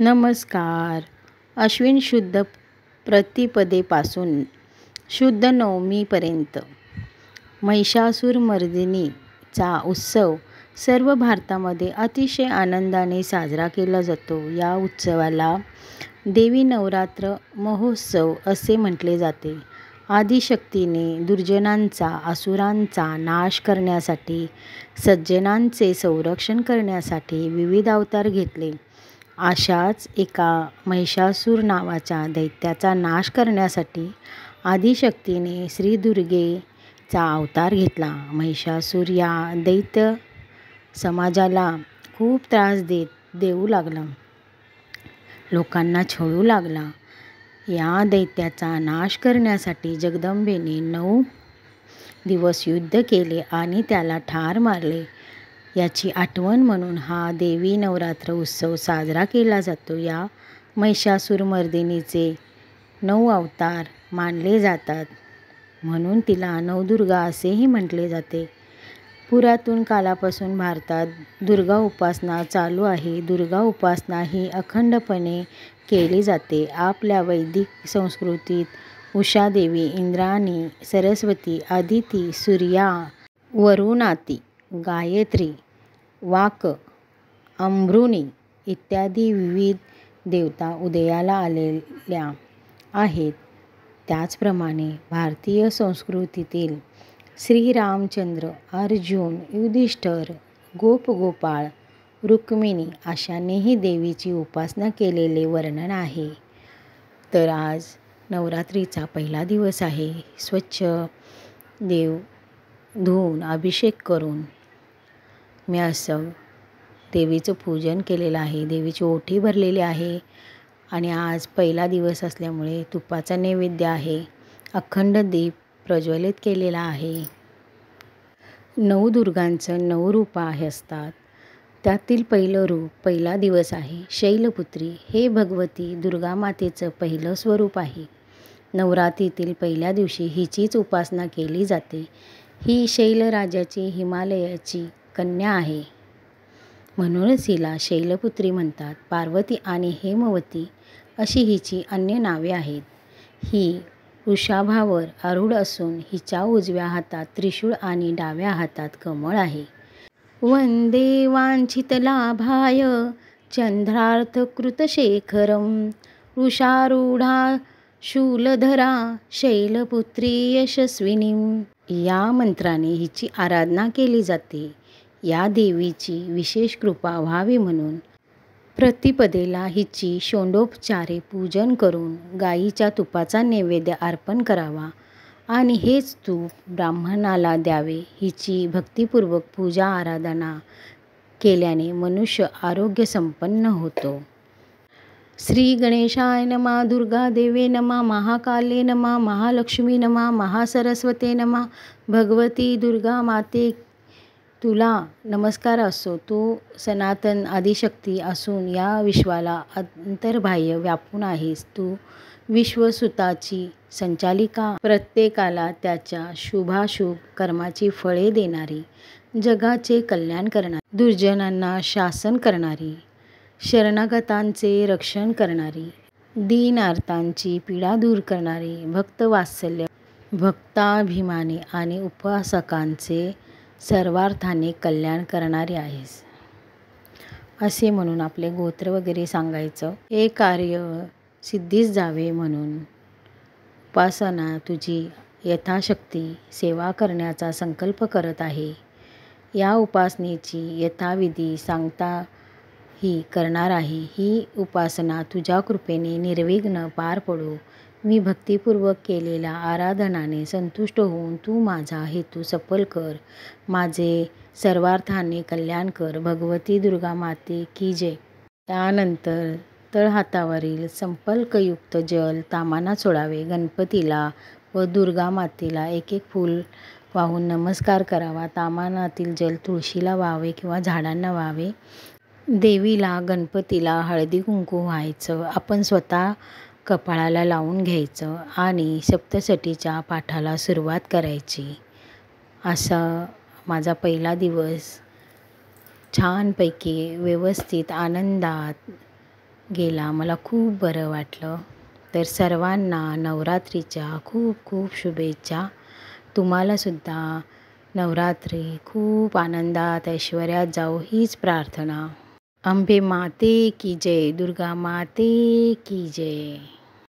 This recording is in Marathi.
नमस्कार. अश्विन शुद्ध प्रतिपदेपासून शुद्ध नवमीपर्यंत महिषासुरमर्दिनीचा उत्सव सर्व भारतामध्ये अतिशय आनंदाने साजरा केला जातो. या उत्सवाला देवी नवरात्र महोत्सव असे म्हटले जाते. आदिशक्तीने दुर्जनांचा, असुरांचा नाश करण्यासाठी, सज्जनांचे संरक्षण करण्यासाठी विविध अवतार घेतले. अशाच एका महिषासूर नावाच्या दैत्याचा नाश करण्यासाठी आदिशक्तीने श्री दुर्गेचा अवतार घेतला. महिषासूर या दैत्य समाजाला खूप त्रास देऊ लागला, लोकांना छळू लागला. या दैत्याचा नाश करण्यासाठी जगदंबेने 9 दिवस युद्ध केले आणि त्याला ठार मारले. याची आठवण म्हणून हा देवी नवरात्र उत्सव साजरा केला जातो. या महिषासुरमर्दिनीचे 9 अवतार मानले जातात, म्हणून तिला नवदुर्गा असेही म्हटले जाते. पुरातन कालापासून भारतात दुर्गा उपासना चालू आहे. दुर्गा उपासना ही अखंडपणे केली जाते. आपल्या वैदिक संस्कृतीत उषादेवी, इंद्राणी, सरस्वती, अदिती, सूर्या, वरुणाती, गायत्री, वाक, अंबृणी इत्यादी विविध देवता उदयाला आलेल्या आहेत. त्याचप्रमाणे भारतीय संस्कृतीतील श्रीरामचंद्र, अर्जुन, युधिष्ठिर, गोपगोपाळ, रुक्मिणी अशांनीही देवीची उपासना केलेले वर्णन आहे. तर आज नवरात्रीचा पहिला दिवस आहे. स्वच्छ देव धुवून अभिषेक करून मी असं देवीचं पूजन केलेलं आहे. देवीची ओटी भरलेली आहे आणि आज पहिला दिवस असल्यामुळे तुपाचा नैवेद्य आहे. अखंड दीप प्रज्वलित केलेला आहे. 9 दुर्गांचं 9 रूप असतात. त्यातील पहिलं रूप, पहिला दिवस आहे शैलपुत्री. हे भगवती दुर्गा मातेचं पहिलं स्वरूप आहे. नवरात्रीतील पहिल्या दिवशी हिचीच उपासना केली जाते. ही शैलराजाची, हिमालयाची कन्या आहे, म्हणूनच हिला शैलपुत्री म्हणतात. पार्वती आणि हेमवती अशी हिची अन्य नावे आहेत. ही वृषभावर आरूढ असून हिच्या उजव्या हातात त्रिशूळ आणि डाव्या हातात कमळ आहे. वंदे वांछितलाभाय चंद्रार्थकृतशेखरं वृषारूढा शूलधरा शैलपुत्री यशस्विनीं. या मंत्राने हिची आराधना केली जाते. या देवीची विशेष कृपा व्हावी म्हणून प्रतिपदेला हिची षोडोपचारे पूजन करून गाईच्या तुपाचा नैवेद्य अर्पण करावा आणि हेच तूप ब्राह्मणाला द्यावे. हिची भक्तिपूर्वक पूजा आराधना केल्याने मनुष्य आरोग्यसंपन्न होतो. श्री गणेशाय नमः, दुर्गा देवे नमः, महाकाले नमः, महालक्ष्मी नमः, महासरस्वते नमः. भगवती दुर्गा माते तुला नमस्कार असो. तू सनातन आदिशक्ती असून या विश्वाला अंतर्बाह्य व्यापून आहेस. तू विश्वसुताची संचालिका, प्रत्येकाला त्याच्या शुभाशुभ कर्माची फळे देणारी, जगाचे कल्याण करणारी, दुर्जनांना शासन करणारी, शरणागतांचे रक्षण करणारी, दीनार्तांची पीडा दूर करणारी, भक्तवात्सल्य, भक्ताभिमानी आणि उपासकांचे सर्वार्थाने कल्याण करणारी आहेस, असे म्हणून आपले गोत्र वगैरे सांगायचं. हे कार्य सिद्धीस जावे म्हणून उपासना तुझी यथाशक्ती सेवा करण्याचा संकल्प करत आहे. या उपासनेची यथाविधी सांगता ही करणार आहे. ही उपासना तुझ्या कृपेने निर्विघ्न पार पडो. मी भक्तिपूर्वक केलेल्या आराधनाने संतुष्ट होऊन तू माझा हेतू सफल कर. माझे सर्वार्थाने कल्याण कर. भगवती दुर्गा माते की जय. त्यानंतर तळहातावरील संपल्कयुक्त जल ताम्हाणा सोडावे. गणपतीला व दुर्गा मातेला एक फूल वाहून नमस्कार करावा. ताम्हाणातील जल तुळशीला वाहावे किंवा झाडांना वाहावे. देवीला, गणपतीला हळदी कुंकू व्हायचं. आपण स्वतः कपाळाला लावून घ्यायचं आणि सप्तशतीच्या पाठाला सुरुवात करायची. असा माझा पहिला दिवस छानपैकी व्यवस्थित आनंदात गेला मला खूप बरं वाटलं. तर सर्वांना नवरात्रीच्या खूप खूप शुभेच्छा. तुम्हालासुद्धा नवरात्री खूप आनंदात ऐश्वर्यात जाओ हीच प्रार्थना. अंबे माते की जय, दुर्गा माते की जय.